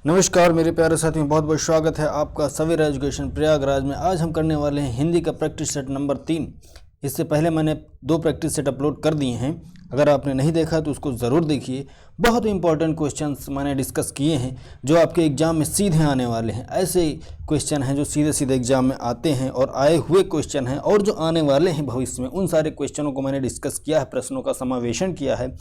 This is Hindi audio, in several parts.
नमस्कार मेरे प्यारे साथियों, बहुत बहुत स्वागत है आपका सवेरा एजुकेशन प्रयागराज में। आज हम करने वाले हैं हिंदी का प्रैक्टिस सेट नंबर 3। इससे पहले मैंने 2 प्रैक्टिस सेट अपलोड कर दिए हैं। अगर आपने नहीं देखा तो उसको ज़रूर देखिए। बहुत इंपॉर्टेंट क्वेश्चंस मैंने डिस्कस किए हैं जो आपके एग्ज़ाम में सीधे आने वाले हैं। ऐसे क्वेश्चन हैं जो सीधे सीधे एग्ज़ाम में आते हैं और आए हुए क्वेश्चन हैं और जो आने वाले हैं भविष्य में, उन सारे क्वेश्चनों को मैंने डिस्कस किया है, प्रश्नों का समावेशन किया है।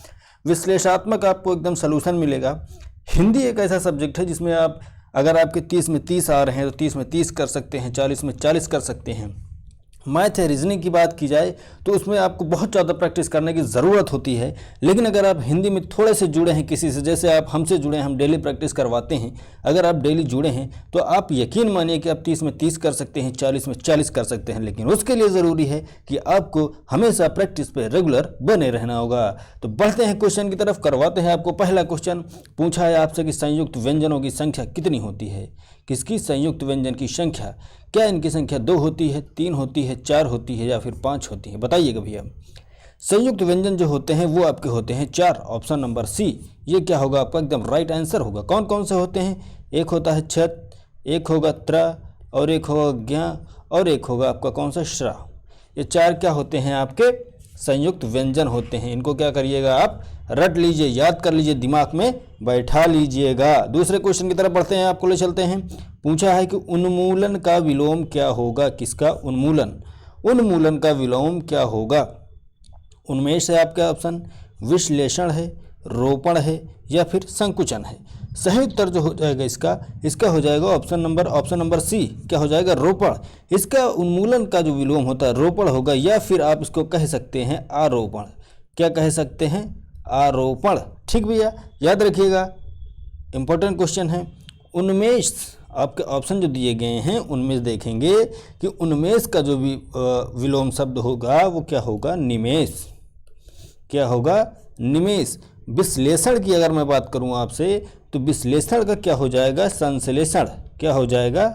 विश्लेषणात्मक आपको एकदम सोल्यूशन मिलेगा। हिंदी एक ऐसा सब्जेक्ट है जिसमें आप अगर आपके 30 में 30 आ रहे हैं तो 30 में 30 कर सकते हैं, 40 में 40 कर सकते हैं। मैथ या रीजनिंग की बात की जाए तो उसमें आपको बहुत ज़्यादा प्रैक्टिस करने की ज़रूरत होती है। लेकिन अगर आप हिंदी में थोड़े से जुड़े हैं किसी से, जैसे आप हमसे जुड़े हैं, हम डेली प्रैक्टिस करवाते हैं, अगर आप डेली जुड़े हैं तो आप यकीन मानिए कि आप 30 में 30 कर सकते हैं, 40 में 40 कर सकते हैं। लेकिन उसके लिए ज़रूरी है कि आपको हमेशा प्रैक्टिस पे रेगुलर बने रहना होगा। तो बढ़ते हैं क्वेश्चन की तरफ, करवाते हैं आपको। पहला क्वेश्चन पूछा है आपसे कि संयुक्त व्यंजनों की संख्या कितनी होती है। किसकी संयुक्त व्यंजन की संख्या, क्या इनकी संख्या 2 होती है, 3 होती है, 4 होती है या फिर 5 होती है? बताइएगा भैया। संयुक्त व्यंजन जो होते हैं वो आपके होते हैं 4। ऑप्शन नंबर सी ये क्या होगा आपका एकदम राइट आंसर होगा। कौन कौन से होते हैं? एक होता है छत, एक होगा त्र, और एक होगा ज्ञ, और एक होगा आपका कौन सा श्रा। ये 4 क्या होते हैं? आपके संयुक्त व्यंजन होते हैं। इनको क्या करिएगा, आप रट लीजिए, याद कर लीजिए, दिमाग में बैठा लीजिएगा। दूसरे क्वेश्चन की तरफ बढ़ते हैं, आपको ले चलते हैं। पूछा है कि उन्मूलन का विलोम क्या होगा। किसका उन्मूलन? उन्मूलन का विलोम क्या होगा? उन्मेष है आपका ऑप्शन, विश्लेषण है, रोपण है या फिर संकुचन है। सही उत्तर जो हो जाएगा इसका हो जाएगा ऑप्शन नंबर सी। क्या हो जाएगा? रोपण। इसका उन्मूलन का जो विलोम होता है रोपण होगा, या फिर आप इसको कह सकते हैं आरोपण। क्या कह सकते हैं? आरोपण। ठीक भैया, याद रखिएगा, इंपॉर्टेंट क्वेश्चन है। उन्मेष, आपके ऑप्शन जो दिए गए हैं उनमें देखेंगे कि उन्मेष का जो भी विलोम शब्द होगा वो क्या होगा? निमेष। क्या होगा? निमेष। विश्लेषण की अगर मैं बात करूं आपसे तो विश्लेषण का क्या हो जाएगा? संश्लेषण। क्या हो जाएगा?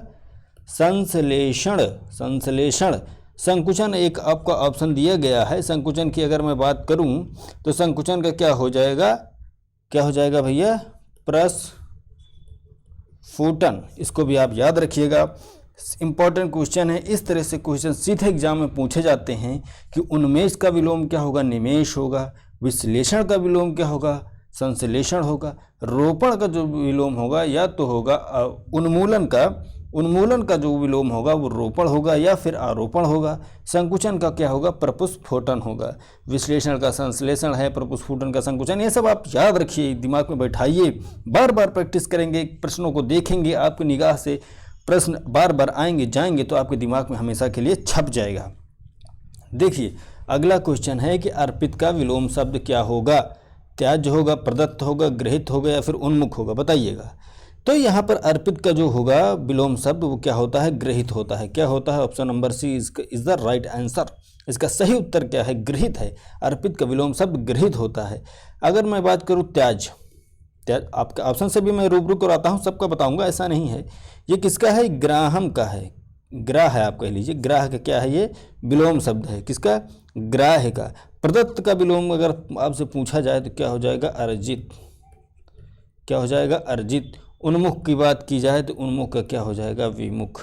संश्लेषण। संश्लेषण। संकुचन एक आपका ऑप्शन दिया गया है। संकुचन की अगर मैं बात करूं तो संकुचन का क्या हो जाएगा? क्या हो जाएगा भैया? प्रस्फुटन। इसको भी आप याद रखिएगा, इंपॉर्टेंट क्वेश्चन है। इस तरह से क्वेश्चन सीधे एग्जाम में पूछे जाते हैं कि उन्मेष का विलोम क्या होगा? निमेष होगा। विश्लेषण का विलोम क्या होगा? संश्लेषण होगा। रोपण का जो विलोम होगा या तो होगा उन्मूलन का जो विलोम होगा वो रोपण होगा या फिर आरोपण होगा। संकुचन का क्या होगा? प्रपुस्फोटन होगा। विश्लेषण का संश्लेषण है, प्रपुस्फोटन का संकुचन। ये सब आप याद रखिए, दिमाग में बैठाइए, बार बार प्रैक्टिस करेंगे, प्रश्नों को देखेंगे, आपकी निगाह से प्रश्न बार बार आएंगे जाएंगे तो आपके दिमाग में हमेशा के लिए छप जाएगा। देखिए अगला क्वेश्चन है कि अर्पित का विलोम शब्द क्या होगा? त्याज्य होगा, प्रदत्त होगा, गृहीत होगा या फिर उन्मुख होगा? बताइएगा। तो यहाँ पर अर्पित का जो होगा विलोम शब्द वो क्या होता है? गृहीत होता है। क्या होता है? Option number C is the right answer. इसका सही उत्तर क्या है? गृहीत है। अर्पित का विलोम शब्द गृहीत होता है। अगर मैं बात करूँ त्याज आपका ऑप्शन से भी मैं रूबरू कराता हूँ, सबका बताऊँगा, ऐसा नहीं है। ये किसका है? ग्राहम का है। ग्राह है, आप कह लीजिए। ग्राह का क्या है? ये विलोम शब्द है। किसका? ग्राह का। प्रदत्त का विलोम अगर आपसे पूछा जाए तो क्या हो जाएगा? अर्जित। क्या हो जाएगा? अर्जित। उन्मुख की बात की जाए तो उन्मुख का क्या हो जाएगा? विमुख।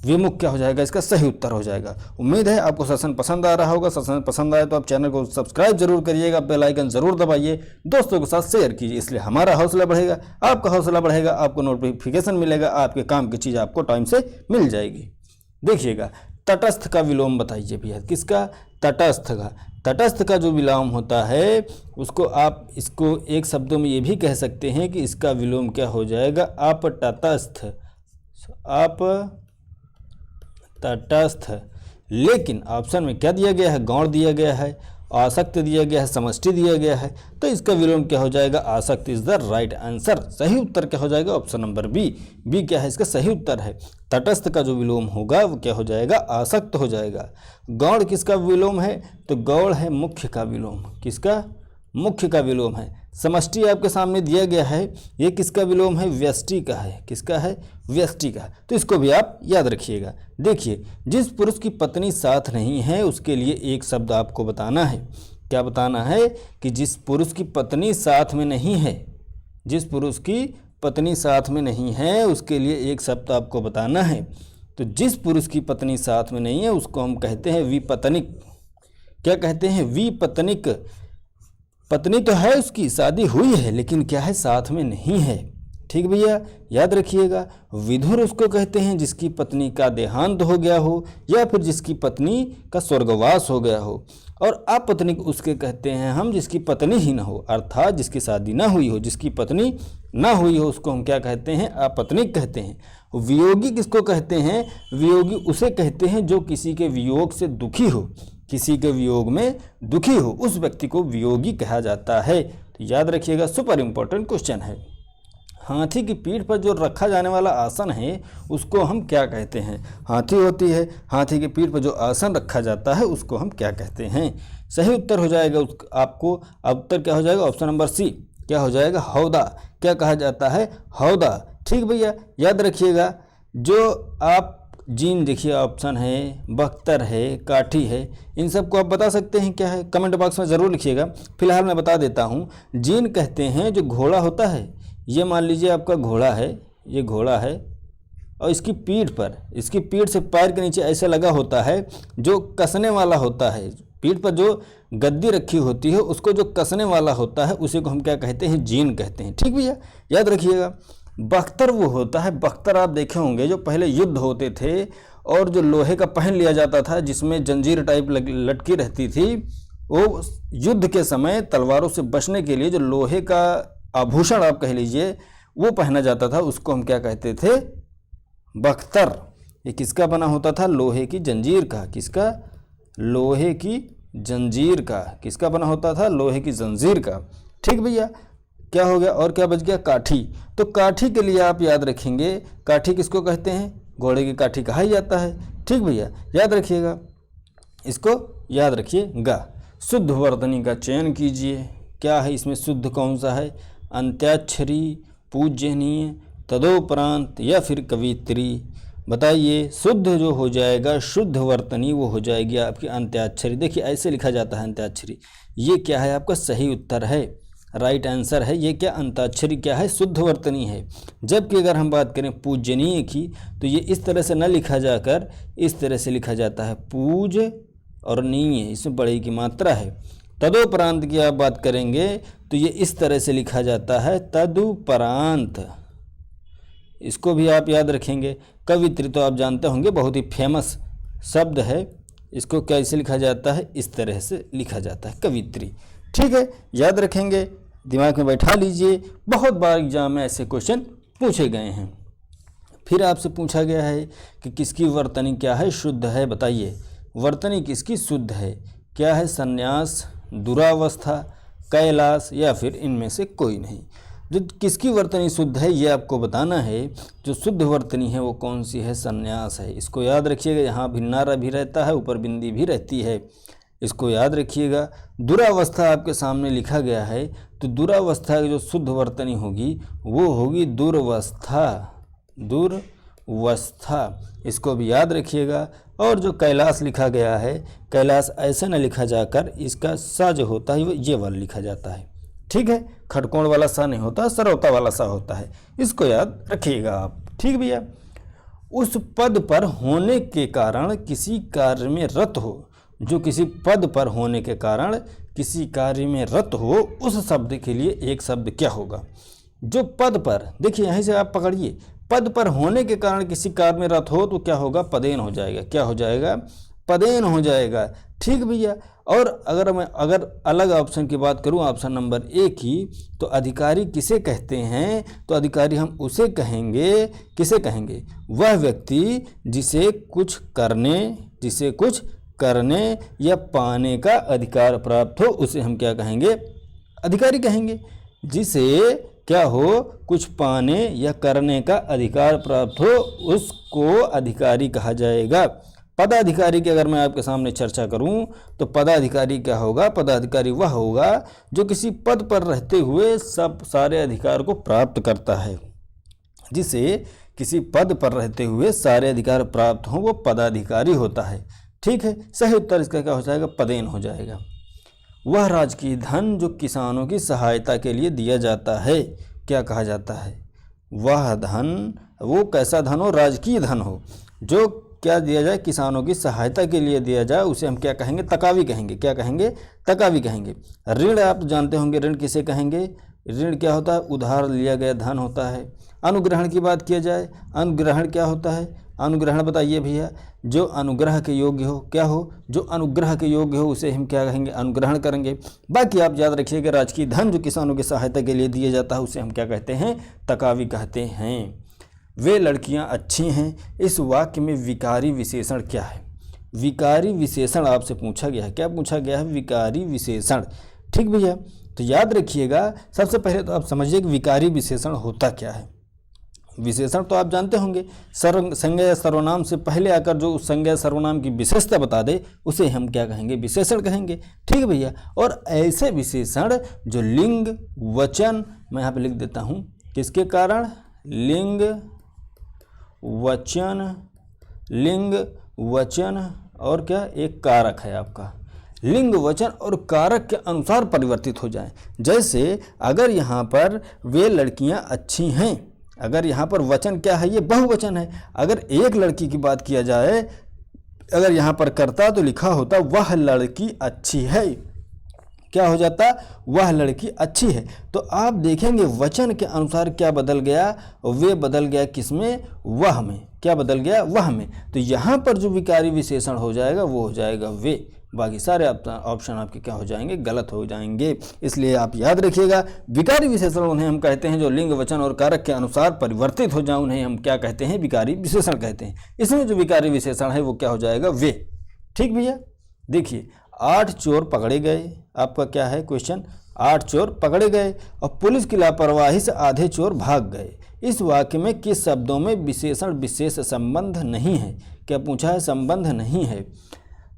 विमुख क्या हो जाएगा? इसका सही उत्तर हो जाएगा। उम्मीद है आपको सेशन पसंद आ रहा होगा। सेशन पसंद आए तो आप चैनल को सब्सक्राइब जरूर करिएगा, बेल आइकन जरूर दबाइए, दोस्तों के साथ शेयर कीजिए। इसलिए हमारा हौसला बढ़ेगा, आपका हौसला बढ़ेगा, आपको नोटिफिकेशन मिलेगा, आपके काम की चीज़ आपको टाइम से मिल जाएगी। देखिएगा, तटस्थ का विलोम बताइए भैया। किसका? तटस्थ का। तटस्थ का जो विलोम होता है उसको आप इसको एक शब्दों में ये भी कह सकते हैं कि इसका विलोम क्या हो जाएगा? अपतटस्थ। तटस्थ। लेकिन ऑप्शन में क्या दिया गया है? गौण दिया गया है, आसक्त दिया गया है, समष्टि दिया गया है। तो इसका विलोम क्या हो जाएगा? आसक्त इज द राइट आंसर। सही उत्तर क्या हो जाएगा? Option number B. बी क्या है? इसका सही उत्तर है। तटस्थ का जो विलोम होगा वो क्या हो जाएगा? आसक्त हो जाएगा। गौण किसका विलोम है? तो गौण है मुख्य का विलोम। किसका? मुख्य का विलोम है। समष्टि आपके सामने दिया गया है, ये किसका विलोम है? व्यष्टि का है। किसका है? व्यष्टि का। तो इसको भी आप याद रखिएगा। देखिए, जिस पुरुष की पत्नी साथ नहीं है उसके लिए एक शब्द आपको बताना है। क्या बताना है? कि जिस पुरुष की पत्नी साथ में नहीं है, जिस पुरुष की पत्नी साथ में नहीं है उसके लिए एक शब्द आपको बताना है। तो जिस पुरुष की पत्नी साथ में नहीं है उसको हम कहते हैं विपत्निक। क्या कहते हैं? विपत्निक। पत्नी तो है उसकी, शादी हुई है, लेकिन क्या है, साथ में नहीं है। ठीक भैया, याद रखिएगा। विधुर उसको कहते हैं जिसकी पत्नी का देहांत हो गया हो या फिर जिसकी पत्नी का स्वर्गवास हो गया हो। और अपत्निक उसके कहते हैं हम जिसकी पत्नी ही ना हो, अर्थात जिसकी शादी ना हुई हो, जिसकी पत्नी ना हुई हो, उसको हम क्या कहते हैं? अपत्निक कहते हैं। वियोगी किसको कहते हैं? वियोगी उसे कहते हैं जो किसी के वियोग से दुखी हो, किसी के वियोग में दुखी हो, उस व्यक्ति को वियोगी कहा जाता है। तो याद रखिएगा, सुपर इंपॉर्टेंट क्वेश्चन है। हाथी की पीठ पर जो रखा जाने वाला आसन है उसको हम क्या कहते हैं? हाथी होती है, हाथी की पीठ पर जो आसन रखा जाता है उसको हम क्या कहते हैं? सही उत्तर हो जाएगा आपको, उत्तर क्या हो जाएगा? Option number C. क्या हो जाएगा? हौदा। क्या कहा जाता है? हौदा। ठीक भैया, याद रखिएगा। जो आप जीन देखिए ऑप्शन है, बख्तर है, काठी है, इन सब को आप बता सकते हैं क्या है? कमेंट बॉक्स में ज़रूर लिखिएगा। फिलहाल मैं बता देता हूँ। जीन कहते हैं जो घोड़ा होता है, ये मान लीजिए आपका घोड़ा है, ये घोड़ा है और इसकी पीठ से पैर के नीचे ऐसे लगा होता है जो कसने वाला होता है। पीठ पर जो गद्दी रखी होती है उसको जो कसने वाला होता है उसी को हम क्या कहते हैं? जीन कहते हैं। ठीक भैया, याद रखिएगा। बख्तर वो होता है, बख्तर आप देखे होंगे जो पहले युद्ध होते थे और जो लोहे का पहन लिया जाता था जिसमें जंजीर टाइप लटकी रहती थी, वो युद्ध के समय तलवारों से बचने के लिए जो लोहे का आभूषण आप कह लीजिए वो पहना जाता था, उसको हम क्या कहते थे? बख्तर। ये किसका बना होता था? लोहे की जंजीर का। किसका? लोहे की जंजीर का। किसका बना होता था? लोहे की जंजीर का। ठीक भैया, क्या हो गया और क्या बच गया? काठी। तो काठी के लिए आप याद रखेंगे, काठी किसको कहते हैं? घोड़े की काठी कहा ही जाता है। ठीक भैया, याद रखिएगा, इसको याद रखिएगा। शुद्ध वर्तनी का चयन कीजिए। क्या है इसमें? शुद्ध कौन सा है? अंत्याक्षरी, पूज्यनीय, तदोपरांत या फिर कवित्री? बताइए। शुद्ध जो हो जाएगा, शुद्ध वर्तनी, वो हो जाएगी आपकी अंत्याक्षरी। देखिए ऐसे लिखा जाता है अंत्याक्षरी। ये क्या है? आपका सही उत्तर है, राइट आंसर है। ये क्या? अंत्याक्षरी क्या है? शुद्ध वर्तनी है। जबकि अगर हम बात करें पूजनीय की तो ये इस तरह से न लिखा जाकर इस तरह से लिखा जाता है, पूज और नीय, इसमें बड़े की मात्रा है। तदुपरांत की आप बात करेंगे तो ये इस तरह से लिखा जाता है, तदुपरांत। इसको भी आप याद रखेंगे। कवित्री तो आप जानते होंगे, बहुत ही फेमस शब्द है। इसको कैसे लिखा जाता है? इस तरह से लिखा जाता है, कवित्री। ठीक है, याद रखेंगे, दिमाग में बैठा लीजिए। बहुत बार एग्जाम में ऐसे क्वेश्चन पूछे गए हैं। फिर आपसे पूछा गया है कि किसकी वर्तनी क्या है? शुद्ध है। बताइए, वर्तनी किसकी शुद्ध है? क्या है? संन्यास, दुरावस्था, कैलाश या फिर इनमें से कोई नहीं। जो किसकी वर्तनी शुद्ध है ये आपको बताना है। जो शुद्ध वर्तनी है वो कौन सी है? संन्यास है। इसको याद रखिएगा। यहाँ भिन्नारा भी रहता है, ऊपर बिंदी भी रहती है, इसको याद रखिएगा। दुरावस्था आपके सामने लिखा गया है, तो दुरावस्था की जो शुद्ध वर्तनी होगी वो होगी दुर्वस्था। दुर्वस्था, इसको भी याद रखिएगा। और जो कैलाश लिखा गया है, कैलाश ऐसे न लिखा जाकर इसका सा जो होता है वो ये वाला लिखा जाता है। ठीक है, खटकोण वाला सा नहीं होता, सरौता वाला सा होता है। इसको याद रखिएगा आप। ठीक भैया, उस पद पर होने के कारण किसी कार्य में रत हो, जो किसी पद पर होने के कारण किसी कार्य में रत हो, उस शब्द के लिए एक शब्द क्या होगा? जो पद पर, देखिए यहीं से आप पकड़िए, पद पर होने के कारण किसी कार्य में रत हो तो क्या होगा? पदेन हो जाएगा। क्या हो जाएगा? पदेन हो जाएगा। ठीक भैया। और अगर अलग ऑप्शन की बात करूं, ऑप्शन नंबर ए की, तो अधिकारी किसे कहते हैं? तो अधिकारी हम उसे कहेंगे, किसे कहेंगे? वह व्यक्ति जिसे कुछ करने या पाने का अधिकार प्राप्त हो, उसे हम क्या कहेंगे? अधिकारी कहेंगे। जिसे क्या हो? कुछ पाने या करने का अधिकार प्राप्त हो, उसको अधिकारी कहा जाएगा। पदाधिकारी की अगर मैं आपके सामने चर्चा करूं तो पदाधिकारी क्या होगा? पदाधिकारी वह होगा जो किसी पद पर रहते हुए सारे अधिकार को प्राप्त करता है। जिसे किसी पद पर रहते हुए सारे अधिकार प्राप्त हों वो पदाधिकारी होता है। ठीक है, सही उत्तर इसका क्या हो जाएगा? पदेन हो जाएगा। वह राजकीय धन जो किसानों की सहायता के लिए दिया जाता है, क्या कहा जाता है? वह धन, वो कैसा धन हो, राजकीय धन हो, जो क्या दिया जाए, किसानों की सहायता के लिए दिया जाए, उसे हम क्या कहेंगे, तकावी कहेंगे। क्या कहेंगे, तकावी कहेंगे। ऋण आप जानते होंगे, ऋण किसे कहेंगे, ऋण क्या होता है, उधार लिया गया धन होता है। अनुग्रहण की बात किया जाए, अनुग्रहण क्या होता है, अनुग्रहण बताइए भैया, जो अनुग्रह के योग्य हो, क्या हो, जो अनुग्रह के योग्य हो उसे हम क्या कहेंगे, अनुग्रहण करेंगे। बाकी आप याद रखिएगा, राजकीय धन जो किसानों की सहायता के लिए दिया जाता है उसे हम क्या कहते हैं, तकावी कहते हैं। वे लड़कियां अच्छी हैं, इस वाक्य में विकारी विशेषण क्या है। विकारी विशेषण आपसे पूछा गया है, क्या पूछा गया है, विकारी विशेषण। ठीक भैया, तो याद रखिएगा, सबसे पहले तो आप समझिए कि विकारी विशेषण होता क्या है। विशेषण तो आप जानते होंगे, संज्ञा या सर्वनाम से पहले आकर जो उस संज्ञा सर्वनाम की विशेषता बता दे उसे हम क्या कहेंगे, विशेषण कहेंगे। ठीक है भैया, और ऐसे विशेषण जो लिंग वचन, मैं यहाँ पे लिख देता हूँ किसके कारण, लिंग वचन और क्या, एक कारक है आपका, लिंग वचन और कारक के अनुसार परिवर्तित हो जाएं। जैसे अगर यहाँ पर वे लड़कियाँ अच्छी हैं, अगर यहाँ पर वचन क्या है, ये बहुवचन है। अगर एक लड़की की बात किया जाए, अगर यहाँ पर करता तो लिखा होता वह लड़की अच्छी है, क्या हो जाता, वह लड़की अच्छी है। तो आप देखेंगे वचन के अनुसार क्या बदल गया, वे बदल गया किसमें, वह में। क्या बदल गया, वह में। तो यहाँ पर जो विकारी विशेषण हो जाएगा वो हो जाएगा वे, बाकी सारे ऑप्शन आपके क्या हो जाएंगे, गलत हो जाएंगे। इसलिए आप याद रखिएगा, विकारी विशेषण उन्हें हम कहते हैं जो लिंग वचन और कारक के अनुसार परिवर्तित हो जाए, उन्हें हम क्या कहते हैं, विकारी विशेषण कहते हैं। इसमें जो विकारी विशेषण है वो क्या हो जाएगा, वे। ठीक भैया, देखिए 8 चोर पकड़े गए, आपका क्या है क्वेश्चन, 8 चोर पकड़े गए और पुलिस की लापरवाही से आधे चोर भाग गए। इस वाक्य में किस शब्दों में विशेषण विशेष संबंध नहीं है, क्या पूछा है, संबंध नहीं है।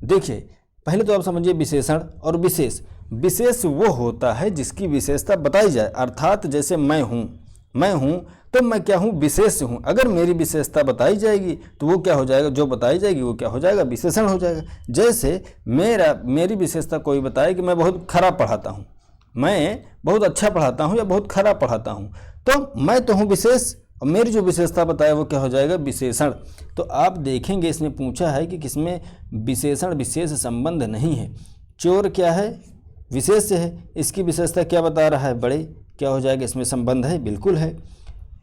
देखिए पहले तो आप समझिए विशेषण और विशेष। विशेष वो होता है जिसकी विशेषता बताई जाए, अर्थात जैसे मैं हूँ तो मैं क्या हूँ, विशेष हूँ। अगर मेरी विशेषता बताई जाएगी तो वो क्या हो जाएगा, जो बताई जाएगी वो क्या हो जाएगा, विशेषण हो जाएगा। जैसे मेरी विशेषता कोई बताए कि मैं बहुत खराब पढ़ाता हूँ, मैं बहुत अच्छा पढ़ाता हूँ या बहुत खराब पढ़ाता हूँ, तो मैं तो हूँ विशेष, और मेरी जो विशेषता बताया वो क्या हो जाएगा, विशेषण। तो आप देखेंगे इसमें पूछा है कि किसमें विशेषण विशेष संबंध नहीं है। चोर क्या है, विशेष है, इसकी विशेषता क्या बता रहा है, बड़े, क्या हो जाएगा, इसमें संबंध है, बिल्कुल है।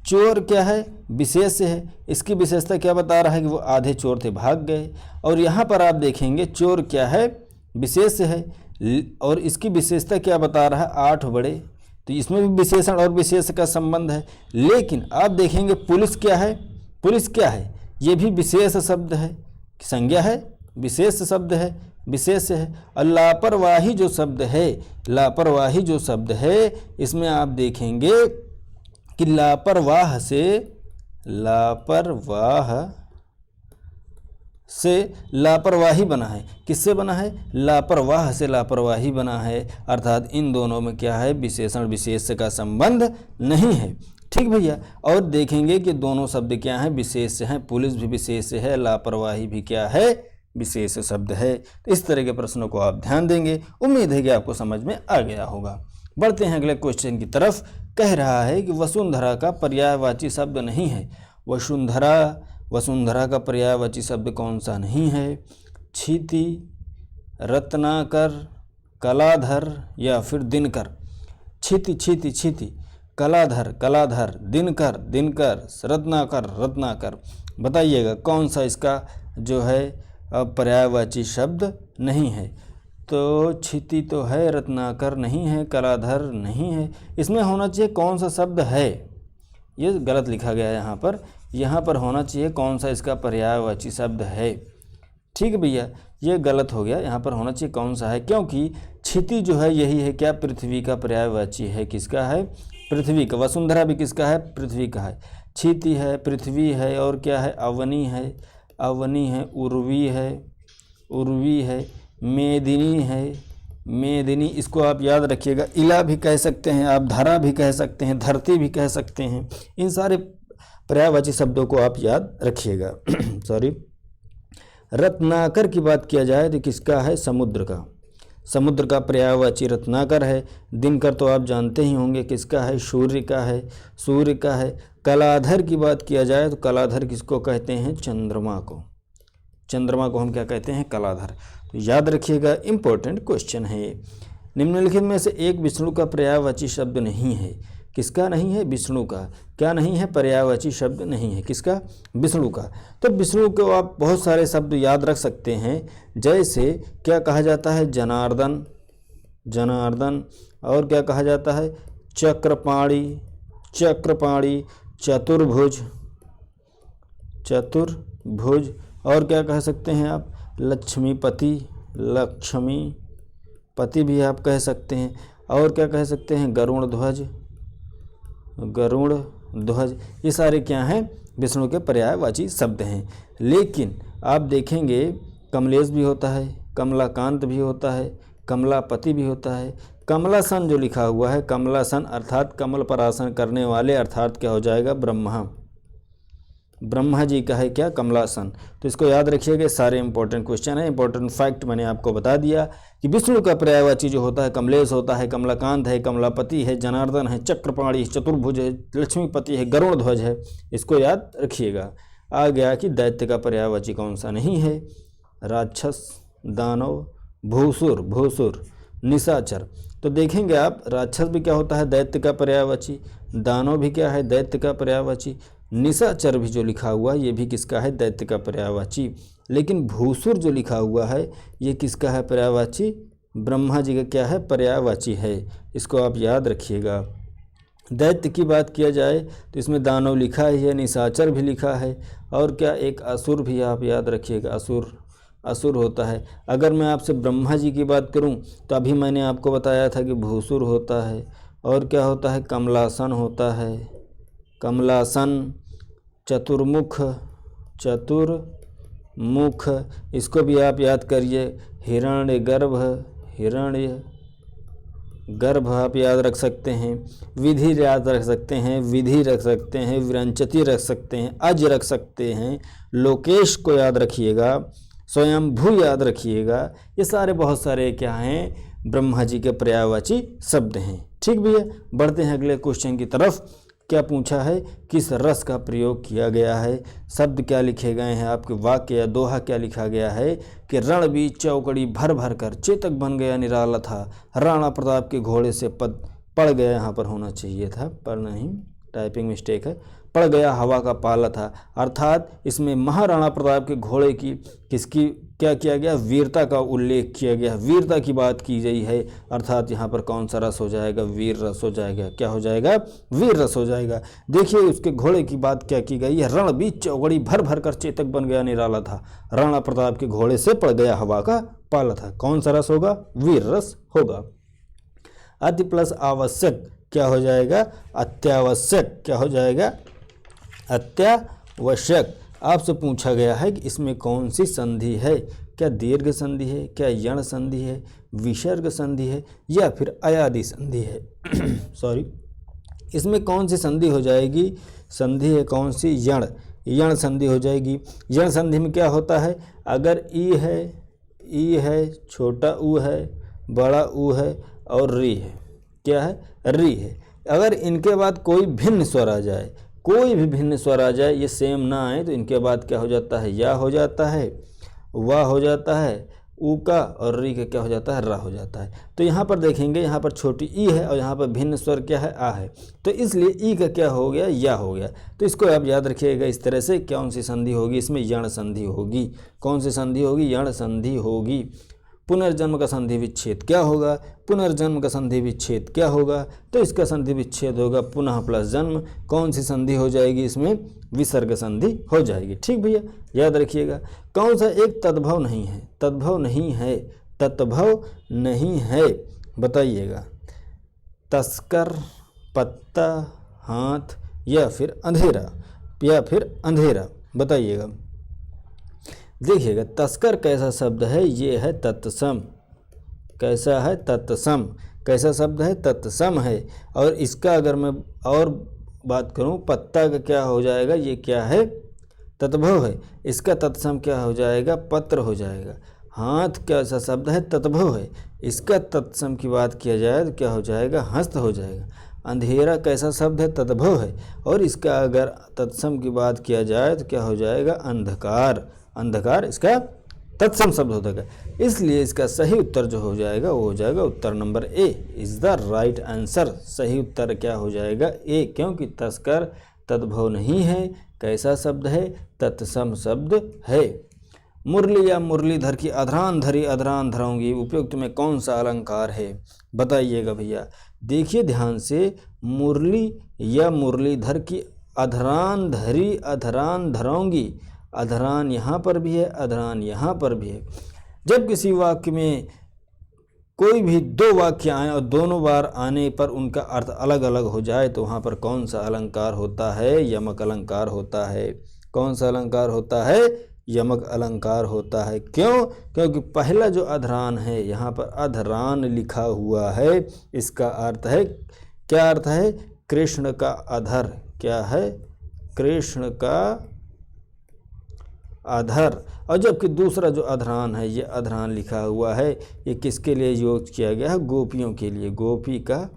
चोर क्या है, विशेष है, इसकी विशेषता क्या बता रहा है कि वो आधे चोर थे भाग गए। और यहाँ पर आप देखेंगे चोर क्या है, विशेष है, और इसकी विशेषता क्या बता रहा है, 8 बड़े, तो इसमें भी विशेषण और विशेष का संबंध है। लेकिन आप देखेंगे पुलिस क्या है, पुलिस क्या है, ये भी विशेष शब्द है, संज्ञा है, विशेष शब्द है, विशेष है। और लापरवाही जो शब्द है, लापरवाही जो शब्द है, इसमें आप देखेंगे कि लापरवाह से लापरवाही बना है, किससे बना है, लापरवाह से लापरवाही बना है, अर्थात इन दोनों में क्या है, विशेषण विशेष का संबंध नहीं है। ठीक भैया, और देखेंगे कि दोनों शब्द क्या हैं, विशेष हैं, पुलिस भी विशेष है, लापरवाही भी क्या है, विशेष शब्द है। तो इस तरह के प्रश्नों को आप ध्यान देंगे, उम्मीद है कि आपको समझ में आ गया होगा। बढ़ते हैं अगले क्वेश्चन की तरफ। कह रहा है कि वसुंधरा का पर्यायवाची शब्द नहीं है। वसुंधरा का पर्यायवाची शब्द कौन सा नहीं है, क्षिति, रत्नाकर, कलाधर या फिर दिनकर। क्षिति, कलाधर, दिनकर, रत्नाकर, बताइएगा कौन सा इसका जो है पर्यायवाची शब्द नहीं है। तो क्षिति तो है, रत्नाकर नहीं है, कलाधर नहीं है, इसमें होना चाहिए कौन सा शब्द है, ये गलत लिखा गया है यहाँ पर होना चाहिए कौन सा इसका पर्यायवाची शब्द है। ठीक है भैया, ये गलत हो गया, यहाँ पर होना चाहिए कौन सा है, क्योंकि क्षिति जो है यही है क्या, पृथ्वी का पर्यायवाची है, किसका है, पृथ्वी का। वसुंधरा भी किसका है, पृथ्वी का है। क्षिति है, पृथ्वी है, और क्या है, अवनी है, उर्वी है, मेदिनी, इसको आप याद रखिएगा। इला भी कह सकते हैं आप, धरा भी कह सकते हैं, धरती भी कह सकते हैं, इन सारे पर्यायवाची शब्दों को आप याद रखिएगा। सॉरी, रत्नाकर की बात किया जाए तो किसका है, समुद्र का पर्यायवाची रत्नाकर है। दिनकर तो आप जानते ही होंगे किसका है, सूर्य का है। कलाधर की बात किया जाए तो कलाधर किसको कहते हैं? चंद्रमा को। चंद्रमा को हम क्या कहते हैं? कलाधर। तो याद रखिएगा, इंपॉर्टेंट क्वेश्चन है ये। निम्नलिखित में से एक विष्णु का पर्यायवाची शब्द नहीं है। किसका नहीं है? विष्णु का। क्या नहीं है? पर्यायवाची शब्द नहीं है। किसका? विष्णु का। तो विष्णु को आप बहुत सारे शब्द याद रख सकते हैं, जैसे क्या कहा जाता है? जनार्दन, जनार्दन। और क्या कहा जाता है? चक्रपाणी, चक्रपाणी। चतुर्भुज, चतुर्भुज। और क्या कह सकते हैं आप? लक्ष्मीपति, लक्ष्मीपति भी आप कह सकते हैं। और क्या कह सकते हैं? गरुड़ ध्वज, गरुड़ ध्वज। ये सारे क्या हैं? विष्णु के पर्यायवाची शब्द हैं। लेकिन आप देखेंगे कमलेश भी होता है, कमलाकांत भी होता है, कमलापति भी होता है। कमलासन जो लिखा हुआ है, कमलासन अर्थात कमल पर आसन करने वाले, अर्थात क्या हो जाएगा? ब्रह्मा। ब्रह्मा जी का है क्या? कमलासन। तो इसको याद रखिएगा, सारे इंपॉर्टेंट क्वेश्चन है। इंपॉर्टेंट फैक्ट मैंने आपको बता दिया कि विष्णु का पर्यायवाची जो होता है कमलेश होता है, कमलाकांत है, कमलापति है, जनार्दन है, चक्रपाणी, चतुर्भुज है, लक्ष्मीपति है, गरुड़ ध्वज है। इसको याद रखिएगा। आ गया कि दैत्य का पर्यायवाची कौन सा नहीं है? राक्षस, दानव, भूसुर, भूसुर, निशाचर। तो देखेंगे आप, राक्षस भी क्या होता है? दैत्य का पर्यायवाची। दानव भी क्या है? दैत्य का पर्यायवाची। निशाचर भी जो लिखा हुआ है ये भी किसका है? दैत्य का पर्यायवाची। लेकिन भूसुर जो लिखा हुआ है ये किसका है? पर्यायवाची। ब्रह्मा जी का क्या है? पर्यायवाची है। इसको आप याद रखिएगा। दैत्य की बात किया जाए तो इसमें दानव लिखा है, निशाचर भी लिखा है, और क्या एक असुर भी आप याद रखिएगा। असुर, असुर होता है। अगर मैं आपसे ब्रह्मा जी की बात करूं तो अभी मैंने आपको बताया था कि भूसुर होता है, और क्या होता है? कमलासन होता है, कमलासन। चतुर्मुख, चतुर्मुख। इसको भी आप याद करिए। हिरण्यगर्भ, हिरण्यगर्भ आप याद रख सकते हैं। विधि याद रख सकते हैं, विधि रख सकते हैं, विरंचति रख सकते हैं, अज रख सकते हैं, लोकेश को याद रखिएगा, स्वयंभू याद रखिएगा। ये सारे बहुत सारे क्या हैं? ब्रह्मा जी के पर्यायवाची शब्द हैं। ठीक भैया, बढ़ते हैं अगले क्वेश्चन की तरफ। क्या पूछा है? किस रस का प्रयोग किया गया है? शब्द क्या लिखे गए हैं आपके? वाक्य या दोहा क्या लिखा गया है कि रणबीर चौकड़ी भर भर कर चेतक बन गया निराला था, राणा प्रताप के घोड़े से पद पड़ गया, यहाँ पर होना चाहिए था पर नहीं, टाइपिंग मिस्टेक है, पड़ गया हवा का पाला था। अर्थात इसमें महाराणा प्रताप के घोड़े की किसकी क्या किया गया? वीरता का उल्लेख किया गया, वीरता की बात की गई है। अर्थात यहाँ पर कौन सा रस हो जाएगा? वीर रस हो जाएगा। क्या हो जाएगा? वीर रस हो जाएगा। देखिए उसके घोड़े की बात क्या की गई है? रणबीर चौकड़ी भर भर कर चेतक बन गया निराला था, राणा प्रताप के घोड़े से पड़ गया हवा का पाला था। कौन सा रस होगा? वीर रस होगा। अति प्लस आवश्यक क्या हो जाएगा? अत्यावश्यक। क्या हो जाएगा? अत्यावश्यक। आपसे पूछा गया है कि इसमें कौन सी संधि है? क्या दीर्घ संधि है, क्या यण संधि है, विसर्ग संधि है, या फिर अयादि संधि है? सॉरी, इसमें कौन सी संधि हो जाएगी? संधि है कौन सी? यण, यण संधि हो जाएगी। यण संधि में क्या होता है? अगर ई है, छोटा ऊ है, बड़ा ऊ है और री है, क्या है? री है। अगर इनके बाद कोई भिन्न स्वर आ जाए, कोई भी भिन्न स्वर आ जाए, ये सेम ना आए, तो इनके बाद क्या हो जाता है? या हो जाता है, वाह हो जाता है, ऊ का, और री का क्या हो जाता है? रा हो जाता है। तो यहाँ पर देखेंगे, यहाँ पर छोटी ई है और यहाँ पर भिन्न स्वर क्या है? आ है। तो इसलिए ई का क्या हो गया? या हो गया। तो इसको आप याद रखिएगा इस तरह से। कौन सी संधि होगी? इसमें यण संधि होगी। कौन सी संधि होगी? यण संधि होगी। पुनर्जन्म का संधि विच्छेद क्या होगा? पुनर्जन्म का संधि विच्छेद क्या होगा? तो इसका संधि विच्छेद होगा पुनः प्लस जन्म। कौन सी संधि हो जाएगी? इसमें विसर्ग संधि हो जाएगी। ठीक भैया, याद रखिएगा। कौन सा एक तद्भव नहीं है? तद्भव नहीं है, तद्भव नहीं है, बताइएगा। तस्कर, पत्ता, हाथ, या फिर अंधेरा, या फिर अंधेरा, बताइएगा। देखिएगा, तस्कर कैसा शब्द है? ये है तत्सम। कैसा है? तत्सम। कैसा शब्द है? तत्सम है। और इसका अगर मैं और बात करूं, पत्ता का क्या हो जाएगा? ये क्या है? तद्भव है। इसका तत्सम क्या हो जाएगा? पत्र हो जाएगा। हाथ कैसा शब्द है? तद्भव है। इसका तत्सम की बात किया जाए तो क्या हो जाएगा? हस्त हो जाएगा। अंधेरा कैसा शब्द है? तद्भव है। और इसका अगर तत्सम की बात किया जाए तो क्या हो जाएगा? अंधकार। अंधकार इसका तत्सम शब्द हो जाएगा। इसलिए इसका सही उत्तर जो हो जाएगा वो हो जाएगा उत्तर number A is the right answer. सही उत्तर क्या हो जाएगा? ए, क्योंकि तस्कर तद्भव नहीं है। कैसा शब्द है? तत्सम शब्द है। मुरली या मुरलीधर की अधरान धरी अधरान धराऊंगी, उपयुक्त में कौन सा अलंकार है? बताइएगा भैया। देखिए ध्यान से, मुरली या मुरलीधर की अधरान धरी अधरान धराऊंगी, अधरान यहाँ पर भी है, अधरान यहाँ पर भी है। जब किसी वाक्य में कोई भी दो वाक्य आए और दोनों बार आने पर उनका अर्थ अलग अलग हो जाए तो वहाँ पर कौन सा अलंकार होता है? यमक अलंकार होता है। कौन सा अलंकार होता है? यमक अलंकार होता है। क्यों? क्योंकि पहला जो अधरान है यहाँ पर अधरान लिखा हुआ है, इसका अर्थ है, क्या अर्थ है? कृष्ण का अधर। क्या है? कृष्ण का अधर। और जबकि दूसरा जो अधरान है, ये अधरान लिखा हुआ है, ये किसके लिए यूज किया गया है? गोपियों के लिए, गोपी का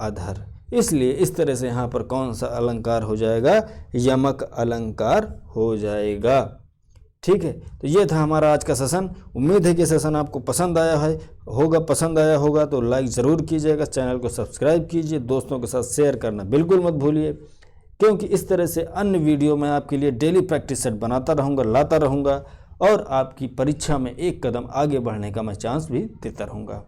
अधर। इसलिए इस तरह से यहाँ पर कौन सा अलंकार हो जाएगा? यमक अलंकार हो जाएगा। ठीक है, तो ये था हमारा आज का सेशन। उम्मीद है कि सेशन आपको पसंद आया होगा तो लाइक ज़रूर कीजिएगा, चैनल को सब्सक्राइब कीजिए, दोस्तों के साथ शेयर करना बिल्कुल मत भूलिए, क्योंकि इस तरह से अन्य वीडियो मैं आपके लिए डेली प्रैक्टिस सेट बनाता रहूँगा, लाता रहूँगा और आपकी परीक्षा में एक कदम आगे बढ़ने का मैं चांस भी देता रहूँगा।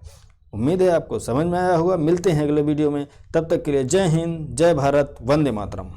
उम्मीद है आपको समझ में आया होगा। मिलते हैं अगले वीडियो में, तब तक के लिए जय हिंद, जय भारत, वंदे मातरम।